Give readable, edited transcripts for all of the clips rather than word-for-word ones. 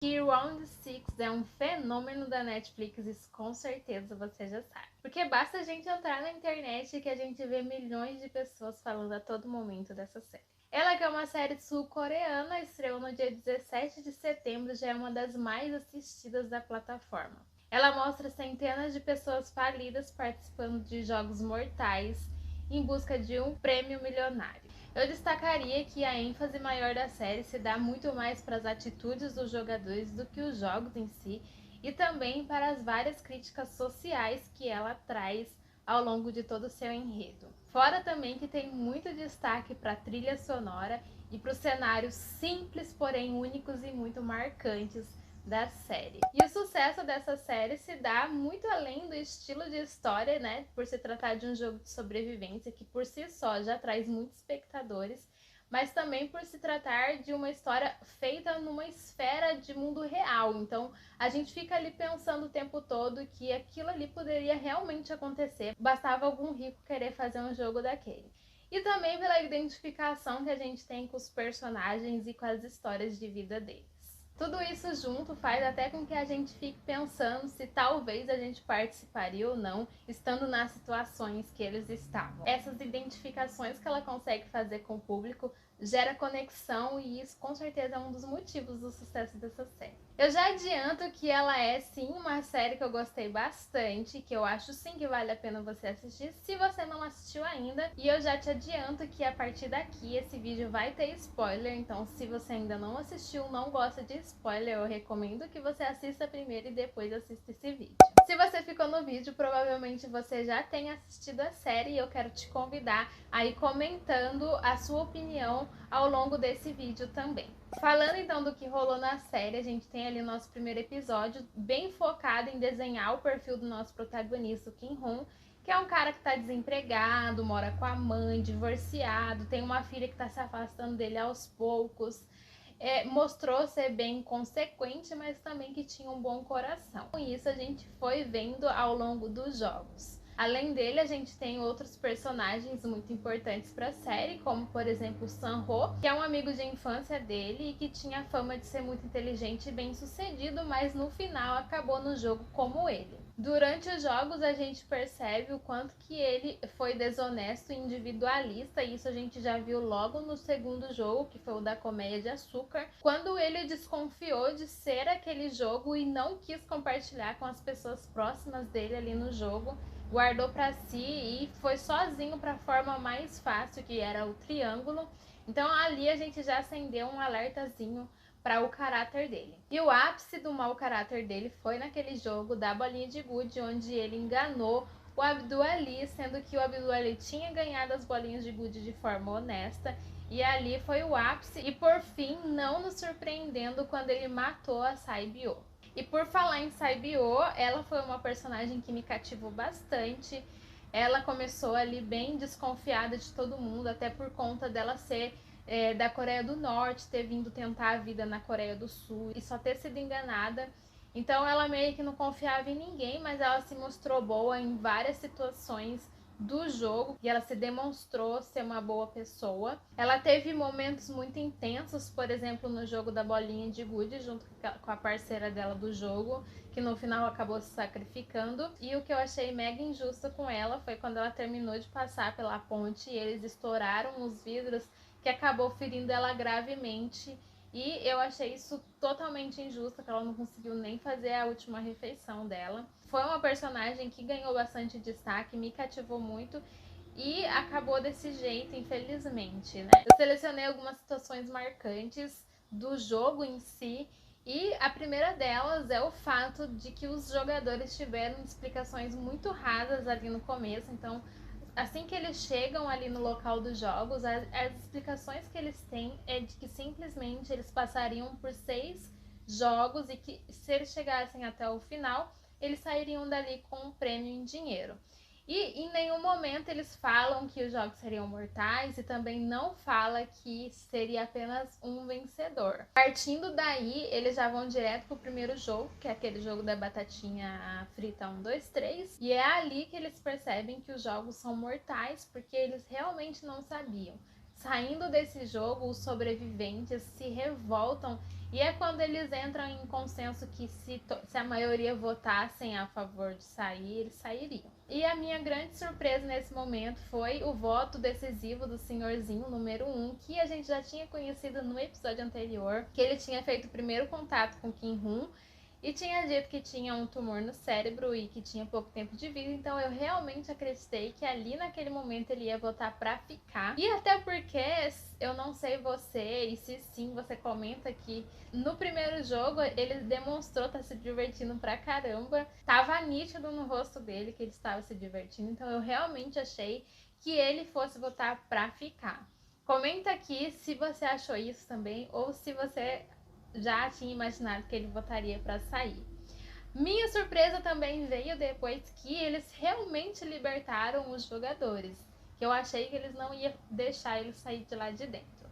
Que Round Six é um fenômeno da Netflix, isso com certeza você já sabe. Porque basta a gente entrar na internet que a gente vê milhões de pessoas falando a todo momento dessa série. Ela, que é uma série sul-coreana, estreou no dia 17 de setembro, já é uma das mais assistidas da plataforma. Ela mostra centenas de pessoas falidas participando de jogos mortais em busca de um prêmio milionário. Eu destacaria que a ênfase maior da série se dá muito mais para as atitudes dos jogadores do que os jogos em si, e também para as várias críticas sociais que ela traz ao longo de todo o seu enredo. Fora também que tem muito destaque para a trilha sonora e para os cenários simples, porém únicos e muito marcantes da série. E o sucesso dessa série se dá muito além do estilo de história, né? Por se tratar de um jogo de sobrevivência que por si só já traz muitos espectadores, mas também por se tratar de uma história feita numa esfera de mundo real. Então a gente fica ali pensando o tempo todo que aquilo ali poderia realmente acontecer. Bastava algum rico querer fazer um jogo daquele. E também pela identificação que a gente tem com os personagens e com as histórias de vida deles. Tudo isso junto faz até com que a gente fique pensando se talvez a gente participaria ou não, estando nas situações que eles estavam. Essas identificações que ela consegue fazer com o público gera conexão, e isso com certeza é um dos motivos do sucesso dessa série. Eu já adianto que ela é sim uma série que eu gostei bastante, que eu acho sim que vale a pena você assistir se você não assistiu ainda. E eu já te adianto que a partir daqui esse vídeo vai ter spoiler, então se você ainda não assistiu, não gosta de spoiler, eu recomendo que você assista primeiro e depois assista esse vídeo. Se você ficou no vídeo, provavelmente você já tem assistido a série, e eu quero te convidar a ir comentando a sua opinião ao longo desse vídeo também. Falando então do que rolou na série, a gente tem ali o nosso primeiro episódio bem focado em desenhar o perfil do nosso protagonista, o Kim-Hoon, que é um cara que tá desempregado, mora com a mãe, divorciado, tem uma filha que tá se afastando dele aos poucos. Mostrou ser bem consequente, mas também que tinha um bom coração. Com isso a gente foi vendo ao longo dos jogos. Além dele, a gente tem outros personagens muito importantes para a série, como por exemplo o San-ho, que é um amigo de infância dele e que tinha fama de ser muito inteligente e bem sucedido, mas no final acabou no jogo como ele. Durante os jogos a gente percebe o quanto que ele foi desonesto e individualista, e isso a gente já viu logo no segundo jogo, que foi o da Colmeia de Açúcar, quando ele desconfiou de ser aquele jogo e não quis compartilhar com as pessoas próximas dele ali no jogo, guardou para si e foi sozinho para a forma mais fácil, que era o triângulo. Então ali a gente já acendeu um alertazinho para o caráter dele. E o ápice do mau caráter dele foi naquele jogo da bolinha de gude, onde ele enganou o Abdul Ali, sendo que o Abdul Ali tinha ganhado as bolinhas de gude de forma honesta. E ali foi o ápice, e por fim, não nos surpreendendo quando ele matou a Saibyo. E por falar em Saibyo, ela foi uma personagem que me cativou bastante. Ela começou ali bem desconfiada de todo mundo, até por conta dela ser da Coreia do Norte, ter vindo tentar a vida na Coreia do Sul e só ter sido enganada. Então ela meio que não confiava em ninguém, mas ela se mostrou boa em várias situações do jogo e ela se demonstrou ser uma boa pessoa. Ela teve momentos muito intensos, por exemplo, no jogo da bolinha de gude, junto com a parceira dela do jogo, que no final acabou se sacrificando. E o que eu achei mega injusto com ela foi quando ela terminou de passar pela ponte e eles estouraram os vidros, que acabou ferindo ela gravemente. E eu achei isso totalmente injusto, que ela não conseguiu nem fazer a última refeição dela. Foi uma personagem que ganhou bastante destaque, me cativou muito e acabou desse jeito, infelizmente, né? Eu selecionei algumas situações marcantes do jogo em si, e a primeira delas é o fato de que os jogadores tiveram explicações muito rasas ali no começo. Então, assim que eles chegam ali no local dos jogos, as explicações que eles têm é de que simplesmente eles passariam por 6 jogos e que se eles chegassem até o final, eles sairiam dali com um prêmio em dinheiro. E em nenhum momento eles falam que os jogos seriam mortais, e também não fala que seria apenas um vencedor. Partindo daí, eles já vão direto pro primeiro jogo, que é aquele jogo da batatinha frita 1, 2, 3. E é ali que eles percebem que os jogos são mortais, porque eles realmente não sabiam Saindo desse jogo, os sobreviventes se revoltam e é quando eles entram em consenso que se a maioria votassem a favor de sair, eles sairiam. E a minha grande surpresa nesse momento foi o voto decisivo do senhorzinho número 1, que a gente já tinha conhecido no episódio anterior, que ele tinha feito o primeiro contato com Kim-Hun e tinha dito que tinha um tumor no cérebro e que tinha pouco tempo de vida, então eu realmente acreditei que ali naquele momento ele ia votar pra ficar. E até porque, eu não sei você, e se sim, você comenta que no primeiro jogo ele demonstrou estar se divertindo pra caramba, tava nítido no rosto dele que ele estava se divertindo, então eu realmente achei que ele fosse votar pra ficar. Comenta aqui se você achou isso também, ou se você já tinha imaginado que ele votaria para sair. Minha surpresa também veio depois que eles realmente libertaram os jogadores, que eu achei que eles não iam deixar eles sair de lá de dentro.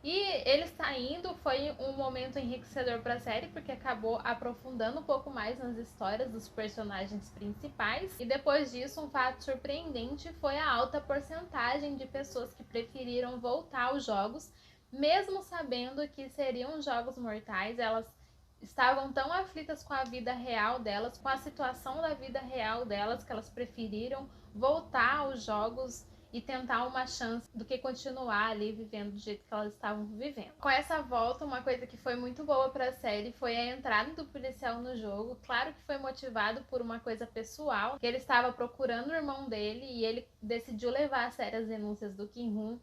E eles saindo foi um momento enriquecedor para a série, porque acabou aprofundando um pouco mais nas histórias dos personagens principais. E depois disso, um fato surpreendente foi a alta porcentagem de pessoas que preferiram voltar aos jogos, mesmo sabendo que seriam jogos mortais. Elas estavam tão aflitas com a vida real delas, com a situação da vida real delas, que elas preferiram voltar aos jogos e tentar uma chance do que continuar ali vivendo do jeito que elas estavam vivendo. Com essa volta, uma coisa que foi muito boa para a série foi a entrada do policial no jogo. Claro que foi motivado por uma coisa pessoal, que ele estava procurando o irmão dele e ele decidiu levar a sério as denúncias do Kim-Hun,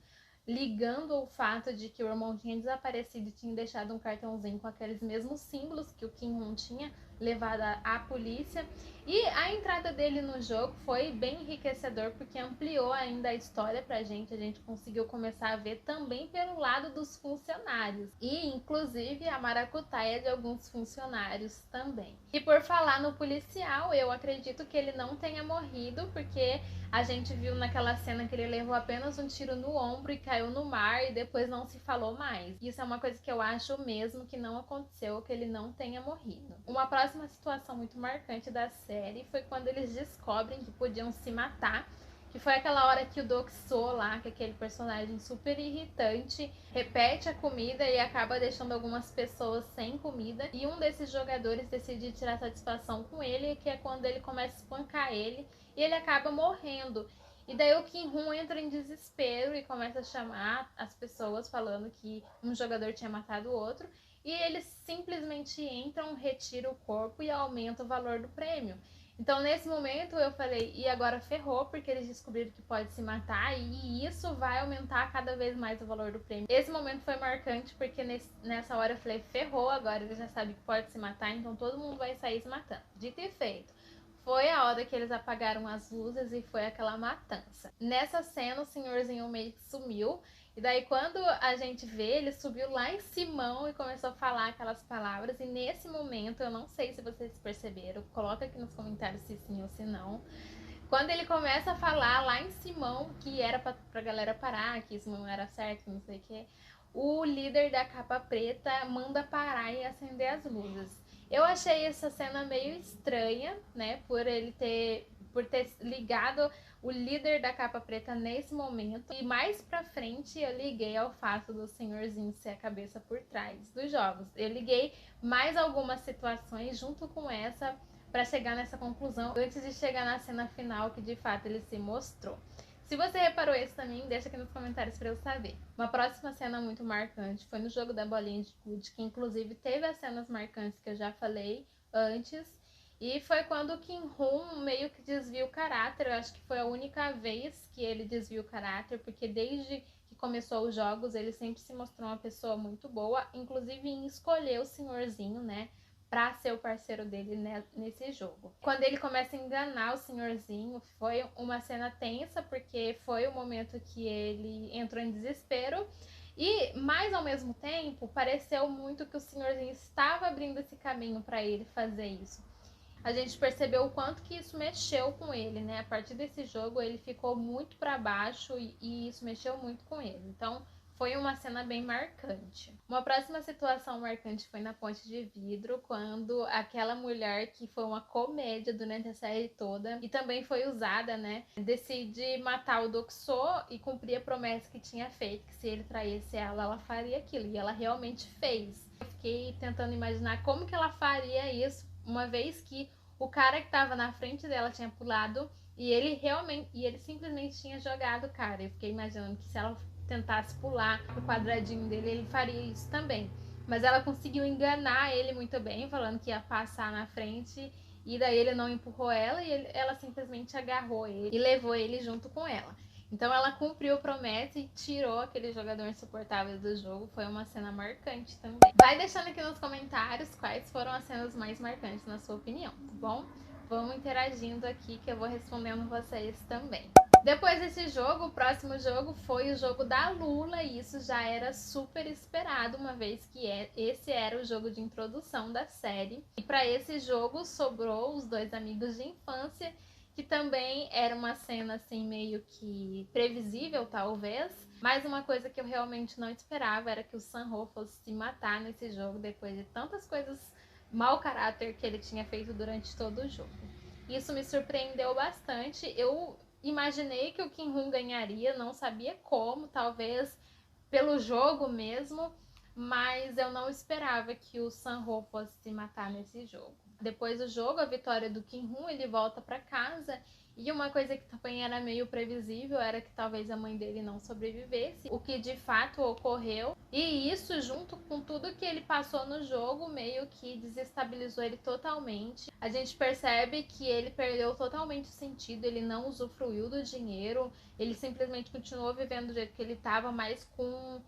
ligando o fato de que o irmão tinha desaparecido e tinha deixado um cartãozinho com aqueles mesmos símbolos que o Kim-Hun tinha levado à polícia. E a entrada dele no jogo foi bem enriquecedor, porque ampliou ainda a história pra gente. A gente conseguiu começar a ver também pelo lado dos funcionários. E, inclusive, a maracutaia de alguns funcionários também. E por falar no policial, eu acredito que ele não tenha morrido, porque a gente viu naquela cena que ele levou apenas um tiro no ombro e caiu no mar e depois não se falou mais. Isso é uma coisa que eu acho mesmo que não aconteceu, que ele não tenha morrido. Uma próxima situação muito marcante da série foi quando eles descobrem que podiam se matar, que foi aquela hora que o Doxô lá, que é aquele personagem super irritante, repete a comida e acaba deixando algumas pessoas sem comida. E um desses jogadores decide tirar satisfação com ele, que é quando ele começa a espancar ele e ele acaba morrendo. E daí o Kim-Hun entra em desespero e começa a chamar as pessoas falando que um jogador tinha matado o outro. E eles simplesmente entram, retiram o corpo e aumentam o valor do prêmio. Então, nesse momento, eu falei, e agora ferrou, porque eles descobriram que pode se matar e isso vai aumentar cada vez mais o valor do prêmio. Esse momento foi marcante, porque nessa hora eu falei, ferrou, agora eles já sabem que pode se matar, então todo mundo vai sair se matando. Dito e feito. Foi a hora que eles apagaram as luzes e foi aquela matança. Nessa cena, o senhorzinho meio que sumiu. E daí, quando a gente vê, ele subiu lá em Simão e começou a falar aquelas palavras. E nesse momento, eu não sei se vocês perceberam, coloca aqui nos comentários se sim ou se não. Quando ele começa a falar lá em Simão, que era pra galera parar, que isso não era certo, não sei o que, o líder da capa preta manda parar e acender as luzes. Eu achei essa cena meio estranha, né, por ter ligado o líder da capa preta nesse momento. E mais pra frente eu liguei ao fato do senhorzinho ser a cabeça por trás dos jogos. Eu liguei mais algumas situações junto com essa para chegar nessa conclusão, antes de chegar na cena final que de fato ele se mostrou. Se você reparou isso também, deixa aqui nos comentários para eu saber. Uma próxima cena muito marcante foi no jogo da bolinha de gude, que inclusive teve as cenas marcantes que eu já falei antes. E foi quando o Kim-Hun meio que desvia o caráter. Eu acho que foi a única vez que ele desvia o caráter, porque desde que começou os jogos ele sempre se mostrou uma pessoa muito boa, inclusive em escolher o senhorzinho, né, pra ser o parceiro dele nesse jogo. Quando ele começa a enganar o senhorzinho, foi uma cena tensa, porque foi o momento que ele entrou em desespero. E, mas ao mesmo tempo, pareceu muito que o senhorzinho estava abrindo esse caminho para ele fazer isso. A gente percebeu o quanto que isso mexeu com ele, né? A partir desse jogo, ele ficou muito para baixo e isso mexeu muito com ele. Então, foi uma cena bem marcante. Uma próxima situação marcante foi na Ponte de Vidro, quando aquela mulher que foi uma comédia durante a série toda e também foi usada, né, decide matar o Doxô e cumprir a promessa que tinha feito, que se ele traísse ela, ela faria aquilo, e ela realmente fez. Eu fiquei tentando imaginar como que ela faria isso, uma vez que o cara que tava na frente dela tinha pulado e ele simplesmente tinha jogado o cara. Eu fiquei imaginando que se ela tentasse pular pro quadradinho dele, ele faria isso também. Mas ela conseguiu enganar ele muito bem, falando que ia passar na frente, e daí ele não empurrou ela e ela simplesmente agarrou ele e levou ele junto com ela. Então ela cumpriu a promessa e tirou aquele jogador insuportável do jogo. Foi uma cena marcante também. Vai deixando aqui nos comentários quais foram as cenas mais marcantes na sua opinião, tá bom? Vamos interagindo aqui que eu vou respondendo vocês também. Depois desse jogo, o próximo jogo foi o jogo da Lula, e isso já era super esperado, uma vez que esse era o jogo de introdução da série. E para esse jogo sobrou os dois amigos de infância, que também era uma cena assim meio que previsível, talvez. Mas uma coisa que eu realmente não esperava era que o Sanho fosse se matar nesse jogo, depois de tantas coisas mau caráter que ele tinha feito durante todo o jogo. Isso me surpreendeu bastante. Eu imaginei que o Kim-hoon ganharia, não sabia como, talvez pelo jogo mesmo, mas eu não esperava que o Sanho fosse se matar nesse jogo. Depois do jogo, a vitória do Kim-hoon, ele volta para casa, e uma coisa que também era meio previsível era que talvez a mãe dele não sobrevivesse, o que de fato ocorreu. E isso, junto com tudo que ele passou no jogo, meio que desestabilizou ele totalmente. A gente percebe que ele perdeu totalmente o sentido, ele não usufruiu do dinheiro, ele simplesmente continuou vivendo do jeito que ele estava, mas com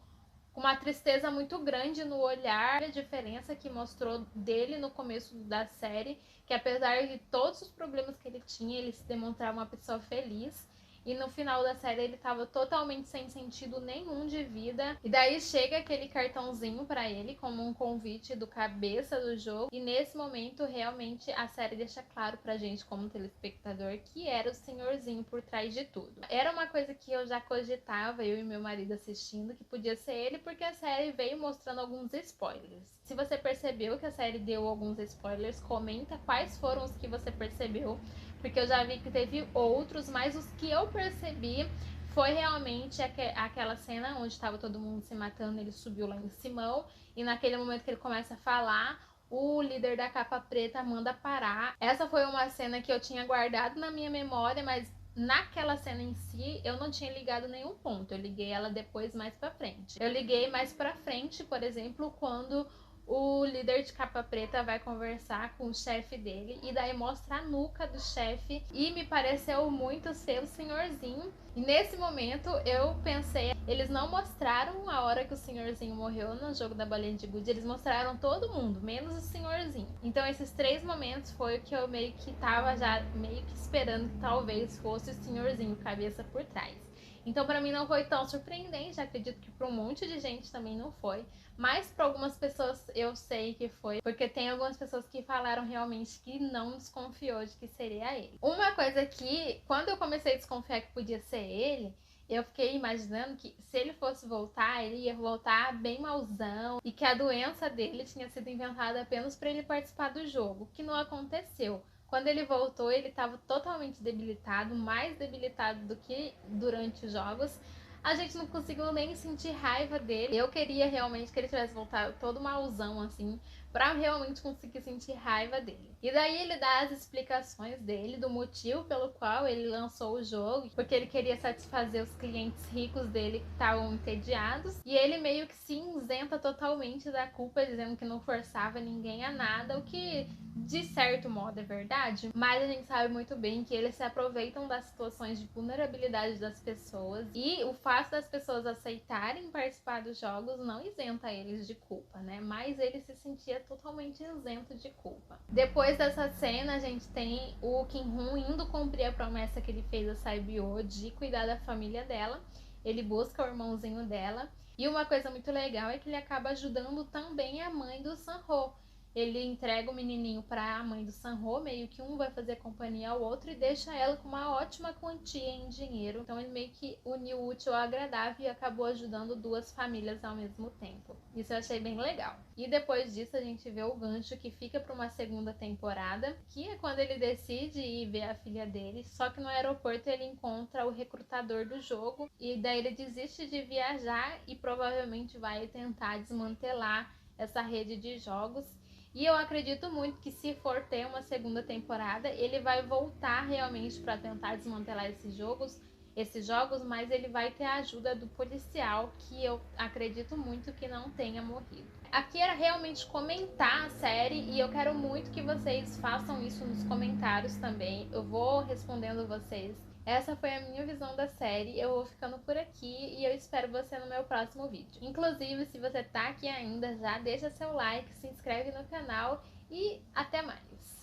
uma tristeza muito grande no olhar. A diferença que mostrou dele no começo da série, que apesar de todos os problemas que ele tinha, ele se demonstrava uma pessoa feliz. E no final da série ele tava totalmente sem sentido nenhum de vida. E daí chega aquele cartãozinho pra ele como um convite do cabeça do jogo. E nesse momento realmente a série deixa claro pra gente como telespectador que era o senhorzinho por trás de tudo. Era uma coisa que eu já cogitava, eu e meu marido assistindo, que podia ser ele, porque a série veio mostrando alguns spoilers. Se você percebeu que a série deu alguns spoilers, comenta quais foram os que você percebeu, porque eu já vi que teve outros, mas os que eu percebi foi realmente aquela cena onde estava todo mundo se matando, ele subiu lá em Simão, e naquele momento que ele começa a falar, o líder da capa preta manda parar. Essa foi uma cena que eu tinha guardado na minha memória, mas naquela cena em si eu não tinha ligado nenhum ponto, eu liguei ela depois mais pra frente. Eu liguei mais pra frente, por exemplo, quando o líder de capa preta vai conversar com o chefe dele, e daí mostra a nuca do chefe, e me pareceu muito ser o senhorzinho. E nesse momento eu pensei, eles não mostraram a hora que o senhorzinho morreu no jogo da bolinha de gude, eles mostraram todo mundo, menos o senhorzinho. Então esses três momentos foi o que eu meio que tava já meio que esperando que talvez fosse o senhorzinho, cabeça por trás. Então pra mim não foi tão surpreendente, acredito que pra um monte de gente também não foi, mas para algumas pessoas eu sei que foi, porque tem algumas pessoas que falaram realmente que não desconfiou de que seria ele. Uma coisa que, quando eu comecei a desconfiar que podia ser ele, eu fiquei imaginando que se ele fosse voltar, ele ia voltar bem mauzão, e que a doença dele tinha sido inventada apenas para ele participar do jogo, que não aconteceu. Quando ele voltou, ele estava totalmente debilitado, mais debilitado do que durante os jogos. A gente não conseguiu nem sentir raiva dele. Eu queria realmente que ele tivesse voltado todo mauzão, assim, pra realmente conseguir sentir raiva dele. E daí ele dá as explicações dele, do motivo pelo qual ele lançou o jogo, porque ele queria satisfazer os clientes ricos dele que estavam entediados, e ele meio que se isenta totalmente da culpa, dizendo que não forçava ninguém a nada, o que de certo modo é verdade, mas a gente sabe muito bem que eles se aproveitam das situações de vulnerabilidade das pessoas, e o fato das pessoas aceitarem participar dos jogos não isenta eles de culpa, né? Mas ele se sentia totalmente isento de culpa. Depois dessa cena, a gente tem o Kim-hoon indo cumprir a promessa que ele fez a Saibyo de cuidar da família dela. Ele busca o irmãozinho dela, e uma coisa muito legal é que ele acaba ajudando também a mãe do Sanho, ele entrega o menininho para a mãe do Sanho, meio que um vai fazer companhia ao outro e deixa ela com uma ótima quantia em dinheiro. Então ele meio que uniu o útil ao agradável e acabou ajudando duas famílias ao mesmo tempo. Isso eu achei bem legal. E depois disso a gente vê o gancho que fica para uma segunda temporada, que é quando ele decide ir ver a filha dele, só que no aeroporto ele encontra o recrutador do jogo e daí ele desiste de viajar e provavelmente vai tentar desmantelar essa rede de jogos. E eu acredito muito que se for ter uma segunda temporada, ele vai voltar realmente para tentar desmantelar esses jogos, mas ele vai ter a ajuda do policial, que eu acredito muito que não tenha morrido. Aqui era realmente comentar a série e eu quero muito que vocês façam isso nos comentários também. Eu vou respondendo vocês. Essa foi a minha visão da série. Eu vou ficando por aqui e eu espero você no meu próximo vídeo. Inclusive, se você tá aqui ainda, já deixa seu like, se inscreve no canal e até mais!